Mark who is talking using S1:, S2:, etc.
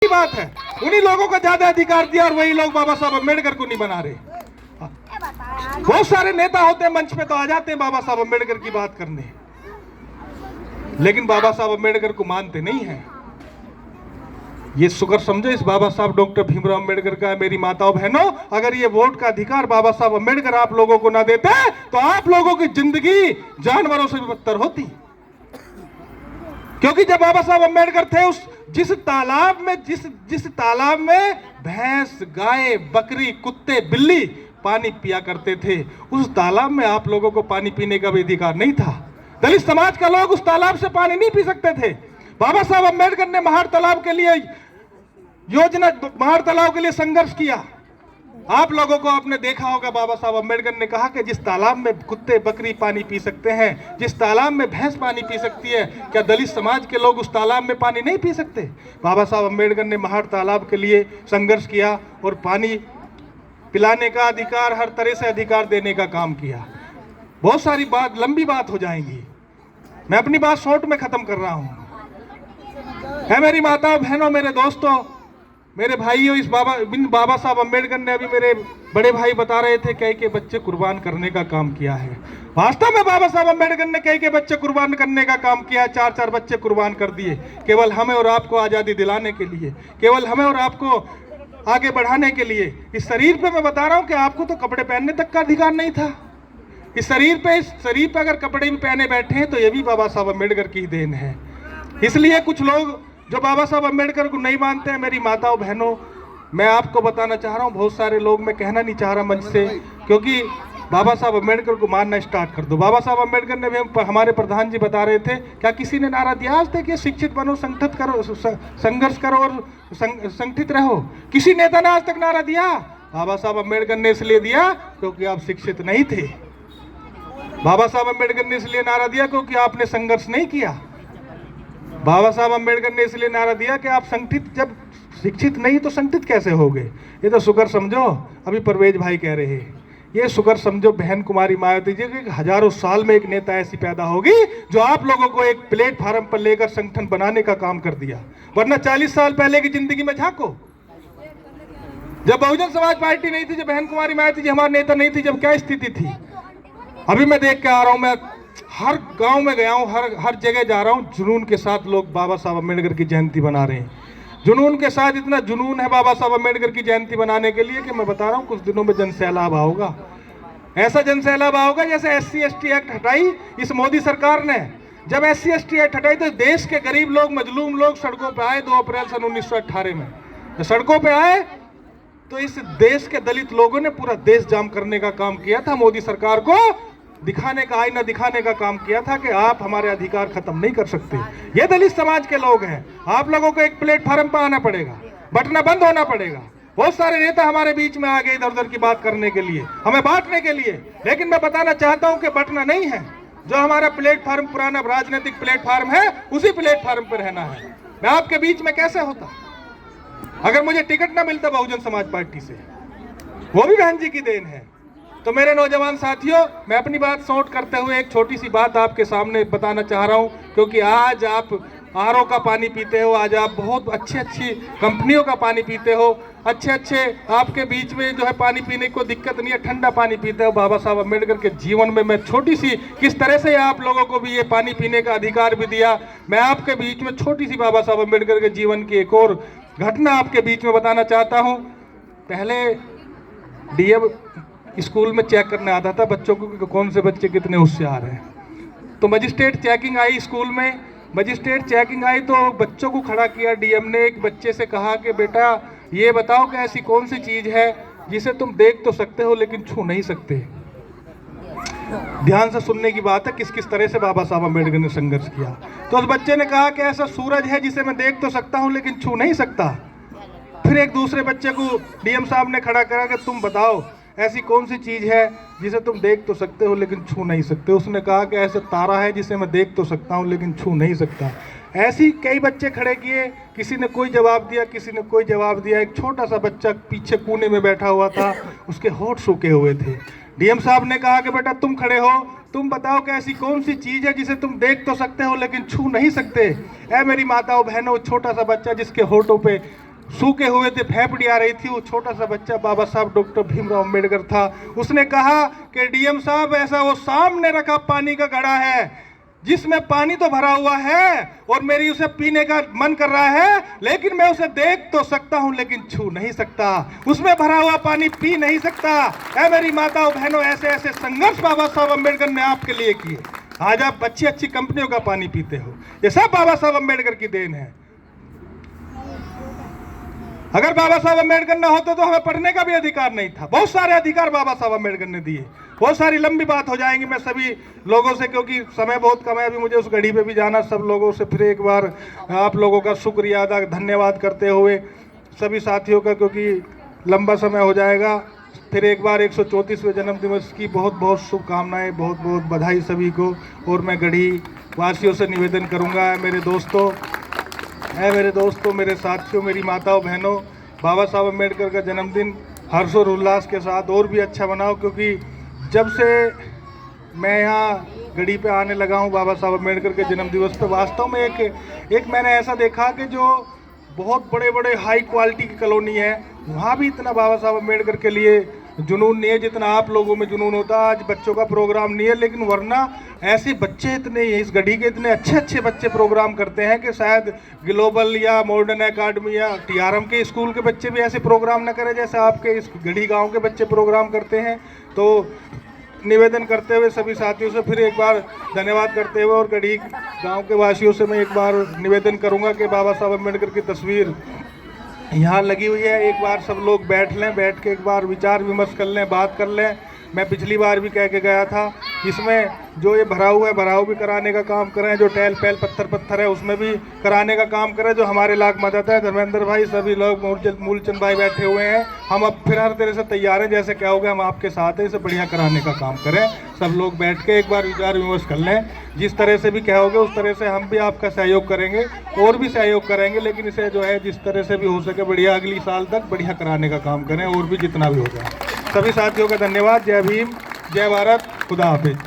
S1: बात है, उन्हीं लोगों को ज्यादा अधिकार दिया और वही लोग बाबा साहब अम्बेडकर को नहीं बना रहे। बहुत सारे नेता होते हैं मंच पे तो आ जाते हैं बाबा साहब अम्बेडकर की बात करने, लेकिन बाबा साहब अम्बेडकर को मानते नहीं है। ये शुक्र समझो इस बाबा साहब डॉक्टर भीमराव अम्बेडकर का। मेरी माताओं बहनों, अगर ये वोट का अधिकार बाबा साहब अम्बेडकर आप लोगों को ना देते तो आप लोगों की जिंदगी जानवरों से भी बदतर होती। क्योंकि जब बाबा साहब अम्बेडकर थे, उस जिस तालाब में भैंस, गाय, बकरी, कुत्ते, बिल्ली पानी पिया करते थे, उस तालाब में आप लोगों को पानी पीने का भी अधिकार नहीं था। दलित समाज का लोग उस तालाब से पानी नहीं पी सकते थे। बाबा साहब अम्बेडकर ने महार तालाब के लिए महार तालाब के लिए संघर्ष किया। आप लोगों को आपने देखा होगा, बाबा साहब अम्बेडकर ने कहा कि जिस तालाब में कुत्ते बकरी पानी पी सकते हैं, जिस तालाब में भैंस पानी पी सकती है, क्या दलित समाज के लोग उस तालाब में पानी नहीं पी सकते? बाबा साहब अम्बेडकर ने महार तालाब के लिए संघर्ष किया और पानी पिलाने का अधिकार, हर तरह से अधिकार देने का काम किया। बहुत सारी बात, लंबी बात हो जाएंगी, मैं अपनी बात शॉर्ट में खत्म कर रहा हूं। है मेरी माताओं बहनों, मेरे दोस्तों, मेरे भाइयों, इस बाबा साहब अम्बेडकर ने, अभी मेरे बड़े भाई बता रहे थे, कई के बच्चे कुर्बान करने का काम किया है। वास्तव में बाबा साहब अम्बेडकर ने कई के बच्चे कुर्बान करने का काम किया। 4-4 बच्चे कुर्बान कर दिए केवल हमें और आपको आज़ादी दिलाने के लिए, केवल हमें और आपको आगे बढ़ाने के लिए। इस शरीर पे मैं बता रहा हूँ कि आपको तो कपड़े पहनने तक का अधिकार नहीं था। इस शरीर पे अगर कपड़े भी पहने बैठे हैं तो ये भी बाबा साहब अम्बेडकर की देन है। इसलिए कुछ लोग जो बाबा साहब अम्बेडकर को नहीं मानते हैं, मेरी माताओं बहनों, मैं आपको बताना चाह रहा हूँ, बहुत सारे लोग, मैं कहना नहीं चाह रहा मंच से, क्योंकि बाबा साहब अम्बेडकर को मानना स्टार्ट कर दो। बाबा साहब अम्बेडकर ने भी, हमारे प्रधान जी बता रहे थे, क्या किसी ने नारा दिया आज तक कि शिक्षित बनो, संगठित करो, संघर्ष करो और संगठित रहो? किसी नेता ने आज तक नारा दिया? बाबा साहब अम्बेडकर ने इसलिए दिया क्योंकि आप शिक्षित नहीं थे। बाबा साहब अम्बेडकर ने इसलिए नारा दिया क्योंकि आपने संघर्ष नहीं किया। बाबा साहब अम्बेडकर ने इसलिए नारा दिया कि आप संगठित, जब शिक्षित नहीं तो संगठित कैसे होगे? ये तो शुक्र समझो, अभी परवेज भाई कह रहे हैं, ये शुक्र समझो बहन कुमारी मायावती जी कि हजारों साल में एक नेता ऐसी पैदा होगी जो आप लोगों को एक प्लेटफार्म पर लेकर संगठन बनाने का काम कर दिया। वरना 40 साल पहले की जिंदगी में झांको, जब बहुजन समाज पार्टी नहीं थी, जब बहन कुमारी मायावती जी हमारे नेता नहीं थी, जब क्या स्थिति थी। अभी मैं देख के आ रहा हूं, मैं हर गांव में गया हूं, हर जगह जा रहा हूं, जुनून के साथ लोग बाबा साहब अम्बेडकर की जयंती बना रहे हैं। जुनून के साथ, इतना जुनून है बाबा साहब अम्बेडकर की जयंती बनाने के लिए कि मैं बता रहा हूं, कुछ दिनों में जन सैलाब आओगा। ऐसा जन सैलाब आओगा जैसे SC/ST एक्ट हटाई इस मोदी सरकार ने। जब SC/ST एक्ट हटाई तो देश के गरीब लोग, मजलूम लोग सड़कों पर आए 2 अप्रैल सन 1918 में। तो सड़कों पर आए तो इस देश के दलित लोगों ने पूरा देश जाम करने का काम किया था। मोदी सरकार को दिखाने का, आईना दिखाने का काम किया था कि आप हमारे अधिकार खत्म नहीं कर सकते। ये दलित समाज के लोग हैं। आप लोगों को एक प्लेटफार्म पर आना पड़ेगा, बंटना बंद होना पड़ेगा। बहुत सारे नेता हमारे बीच में आ गए इधर उधर की बात करने के लिए, हमें बांटने के लिए, लेकिन मैं बताना चाहता हूं कि बंटना नहीं है। जो हमारा प्लेटफार्म, पुराना राजनीतिक प्लेटफार्म है, उसी प्लेटफार्म पर रहना है। मैं आपके बीच में कैसे होता अगर मुझे टिकट ना मिलता बहुजन समाज पार्टी से? वो भी बहन जी की देन है। तो मेरे नौजवान साथियों, मैं अपनी बात शॉर्ट करते हुए एक छोटी सी बात आपके सामने बताना चाह रहा हूं, क्योंकि आज आप RO का पानी पीते हो, आज आप बहुत अच्छी कंपनियों का पानी पीते हो, अच्छे आपके बीच में जो है पानी पीने को दिक्कत नहीं है, ठंडा पानी पीते हो। बाबा साहब अम्बेडकर के जीवन में मैं छोटी सी, किस तरह से आप लोगों को भी ये पानी पीने का अधिकार भी दिया, मैं आपके बीच में छोटी सी बाबा साहब अम्बेडकर के जीवन की एक और घटना आपके बीच में बताना चाहता हूँ। पहले DM स्कूल में चेक करने आता था बच्चों को कि कौन से बच्चे कितने होशियार हैं। तो मजिस्ट्रेट चेकिंग आई स्कूल में। मजिस्ट्रेट चेकिंग आई तो बच्चों को खड़ा किया। DM ने एक बच्चे से कहा कि बेटा ये बताओ कि ऐसी कौन सी चीज़ है जिसे तुम देख तो सकते हो लेकिन छू नहीं सकते। ध्यान से सुनने की बात है, किस किस तरह से बाबा साहब अम्बेडकर ने संघर्ष किया। तो उस बच्चे ने कहा कि ऐसा सूरज है जिसे मैं देख तो सकता हूँ लेकिन छू नहीं सकता। फिर एक दूसरे बच्चे को DM साहब ने खड़ा करा कि तुम बताओ ऐसी कौन सी चीज़ है जिसे तुम देख तो सकते हो लेकिन छू नहीं सकते। उसने कहा कि ऐसा तारा है जिसे मैं देख तो सकता हूँ लेकिन छू नहीं सकता। ऐसी कई बच्चे खड़े किए, किसी ने कोई जवाब दिया, किसी ने कोई जवाब दिया। एक छोटा सा बच्चा पीछे कोने में बैठा हुआ था, उसके होंठ सूखे हुए थे। DM साहब ने कहा कि बेटा तुम खड़े हो, तुम बताओ कि ऐसी कौन सी चीज़ है जिसे तुम देख तो सकते हो लेकिन छू नहीं सकते। ऐ मेरी माताओं बहनों, छोटा सा बच्चा जिसके होठों पे सूखे हुए थे, फेफड़ी आ रही थी। वो छोटा सा बच्चा बाबा साहब डॉक्टर भीमराव अम्बेडकर था, उसने कहा कि डीएम साहब ऐसा वो सामने रखा पानी का घड़ा है जिसमें पानी तो भरा हुआ है और मेरी उसे पीने का मन कर रहा है, लेकिन मैं उसे देख तो सकता हूं लेकिन छू नहीं सकता, उसमें भरा हुआ पानी पी नहीं सकता। ऐ मेरी माताओं बहनों, ऐसे ऐसे संघर्ष बाबा साहब अम्बेडकर ने आपके लिए किए। आज आप अच्छी अच्छी कंपनियों का पानी पीते हो, ये सब बाबा साहब अम्बेडकर की देन है। अगर बाबा साहब अम्बेडकर न होते तो हमें पढ़ने का भी अधिकार नहीं था। बहुत सारे अधिकार बाबा साहब अम्बेडकर ने दिए। बहुत सारी लंबी बात हो जाएंगी, मैं सभी लोगों से, क्योंकि समय बहुत कम है, अभी मुझे उस घड़ी पे भी जाना। सब लोगों से फिर एक बार आप लोगों का शुक्रिया अदा, धन्यवाद करते हुए सभी साथियों का, क्योंकि लंबा समय हो जाएगा। फिर एक बार 134वें जन्मदिवस की बहुत बहुत शुभकामनाएं, बहुत बहुत बधाई सभी को। और मैं गढ़ी वासियों से निवेदन करूँगा, मेरे दोस्तों, मेरे साथियों, मेरी माताओं बहनों, बाबा साहब अम्बेडकर का जन्मदिन हर्ष और उल्लास के साथ और भी अच्छा बनाओ। क्योंकि जब से मैं यहाँ गढ़ी पे आने लगा हूँ बाबा साहब अम्बेडकर के जन्मदिवस पे, वास्तव में एक मैंने ऐसा देखा कि जो बहुत बड़े बड़े हाई क्वालिटी की कॉलोनी है, वहाँ भी इतना बाबा साहब अम्बेडकर के लिए जुनून नहीं है जितना आप लोगों में जुनून होता है। आज बच्चों का प्रोग्राम नहीं है, लेकिन वरना ऐसे बच्चे इतने, इस गढ़ी के इतने अच्छे अच्छे बच्चे प्रोग्राम करते हैं कि शायद ग्लोबल या मॉडर्न एकेडमी या टीआरएम के स्कूल के बच्चे भी ऐसे प्रोग्राम न करें जैसे आपके इस गढ़ी गांव के बच्चे प्रोग्राम करते हैं। तो निवेदन करते हुए सभी साथियों से फिर एक बार धन्यवाद करते हुए और गढ़ी गांव के वासियों से मैं एक बार निवेदन करूंगा कि बाबा साहब अम्बेडकर की तस्वीर यहाँ लगी हुई है, एक बार सब लोग बैठ लें, बैठ के एक बार विचार विमर्श कर लें, बात कर लें। मैं पिछली बार भी कह के गया था, इसमें जो ये भरा हुआ है भराव भी कराने का काम करें, जो टहल पहल पत्थर है उसमें भी कराने का काम करें। जो हमारे लाख मदद है, धर्मेंद्र भाई, सभी लोग, मूलचंद भाई बैठे हुए हैं, हम अब फिर हर तरह से तैयार हैं, जैसे क्या हो गया हम आपके साथ हैं, इसे बढ़िया कराने का काम करें। सब लोग बैठ के एक बार विचार विमर्श कर लें, जिस तरह से भी कहोगे उस तरह से हम भी आपका सहयोग करेंगे और भी सहयोग करेंगे, लेकिन इसे जो है जिस तरह से भी हो सके बढ़िया अगली साल तक बढ़िया कराने का काम करें और भी जितना भी हो जाए। सभी साथियों का धन्यवाद। जय भीम, जय भारत, खुदा हाफिज।